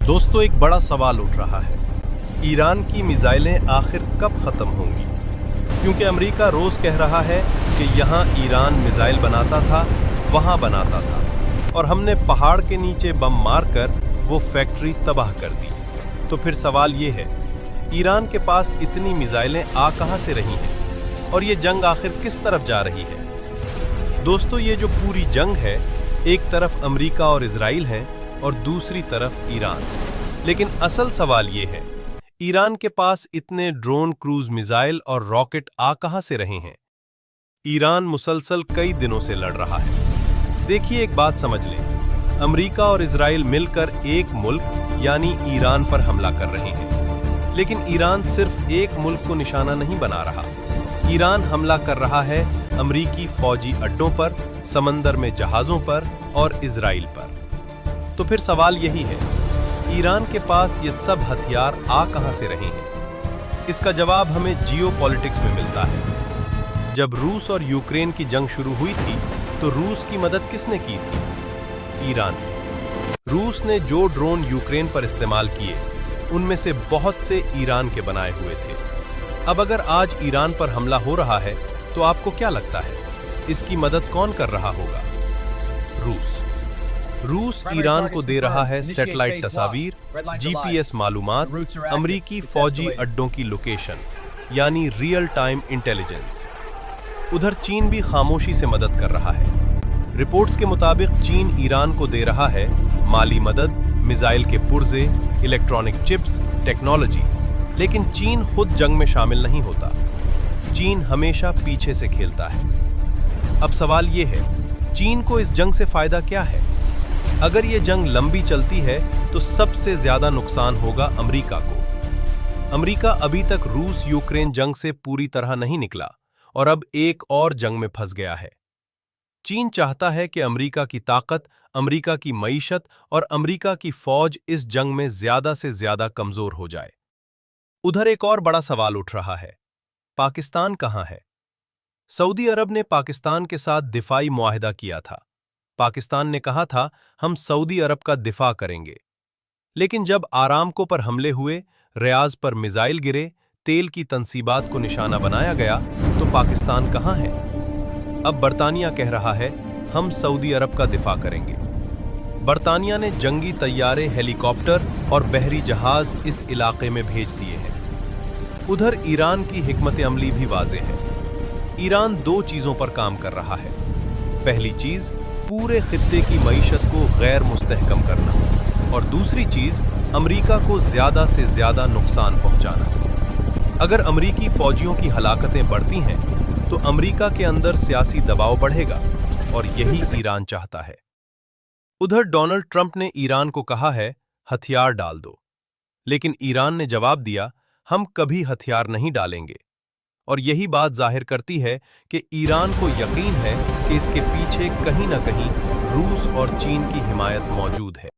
दोस्तों, एक बड़ा सवाल उठ रहा है। ईरान की मिसाइलें आखिर कब ख़त्म होंगी? क्योंकि अमेरिका रोज़ कह रहा है कि यहाँ ईरान मिसाइल बनाता था, वहाँ बनाता था, और हमने पहाड़ के नीचे बम मारकर वो फैक्ट्री तबाह कर दी। तो फिर सवाल ये है, ईरान के पास इतनी मिसाइलें आ कहाँ से रही हैं? और ये जंग आखिर किस तरफ जा रही है? दोस्तों, ये जो पूरी जंग है, एक तरफ अमेरिका और इजराइल हैं और दूसरी तरफ ईरान। लेकिन असल सवाल ये है, ईरान के पास इतने ड्रोन, क्रूज मिसाइल और रॉकेट आ कहां से रहे हैं? ईरान मुसलसल कई दिनों से लड़ रहा है। देखिए, एक बात समझ लें, अमेरिका और इजराइल मिलकर एक मुल्क यानी ईरान पर हमला कर रहे हैं। लेकिन ईरान सिर्फ एक मुल्क को निशाना नहीं बना रहा। ईरान हमला कर रहा है अमेरिकी फौजी अड्डों पर, समंदर में जहाजों पर और इजराइल पर। तो फिर सवाल यही है, ईरान के पास ये सब हथियार आ कहां से रहे हैं? इसका जवाब हमें जियोपॉलिटिक्स में मिलता है। जब रूस और यूक्रेन की जंग शुरू हुई थी, तो रूस की मदद किसने की थी? ईरान ने। रूस ने जो ड्रोन यूक्रेन पर इस्तेमाल किए, उनमें से बहुत से ईरान के बनाए हुए थे। अब अगर आज ईरान पर हमला हो रहा है, तो आपको क्या लगता है, इसकी मदद कौन कर रहा होगा? रूस ईरान को दे रहा है सैटेलाइट तस्वीर, जीपीएस मालूमात, अमेरिकी फौजी अड्डों की लोकेशन, यानी रियल टाइम इंटेलिजेंस। उधर चीन भी खामोशी से मदद कर रहा है। रिपोर्ट्स के मुताबिक चीन ईरान को दे रहा है माली मदद, मिसाइल के पुर्जे, इलेक्ट्रॉनिक चिप्स, टेक्नोलॉजी। लेकिन चीन खुद जंग में शामिल नहीं होता। चीन हमेशा पीछे से खेलता है। अब सवाल ये है, चीन को इस जंग से फायदा क्या है? अगर ये जंग लंबी चलती है, तो सबसे ज्यादा नुकसान होगा अमेरिका को। अमेरिका अभी तक रूस यूक्रेन जंग से पूरी तरह नहीं निकला और अब एक और जंग में फंस गया है। चीन चाहता है कि अमेरिका की ताकत, अमेरिका की मईशत और अमेरिका की फौज इस जंग में ज्यादा से ज्यादा कमजोर हो जाए। उधर एक और बड़ा सवाल उठ रहा है, पाकिस्तान कहां है? सऊदी अरब ने पाकिस्तान के साथ दिफाई मुआहदा किया था। पाकिस्तान ने कहा था, हम सऊदी अरब का दिफा करेंगे। लेकिन जब आरामको पर हमले हुए, रियाज पर मिसाइल गिरे, तेल की तंसीबात को निशाना बनाया गया, तो पाकिस्तान कहां है? अब बरतानिया कह रहा है, हम सऊदी अरब का दिफा करेंगे। बरतानिया ने जंगी तैयारे, हेलीकॉप्टर और बहरी जहाज इस इलाके में भेज दिए हैं। उधर ईरान की हिकमत अमली भी वाज़ेह है। ईरान दो चीजों पर काम कर रहा है। पहली चीज, पूरे खित्ते की मईशत को गैर मुस्तहकम करना, और दूसरी चीज, अमेरिका को ज्यादा से ज्यादा नुकसान पहुंचाना। अगर अमेरिकी फौजियों की हलाकतें बढ़ती हैं, तो अमेरिका के अंदर सियासी दबाव बढ़ेगा, और यही ईरान चाहता है। उधर डोनाल्ड ट्रंप ने ईरान को कहा है, हथियार डाल दो। लेकिन ईरान ने जवाब दिया, हम कभी हथियार नहीं डालेंगे। और यही बात जाहिर करती है कि ईरान को यकीन है कि इसके पीछे कहीं ना कहीं रूस और चीन की हिमायत मौजूद है।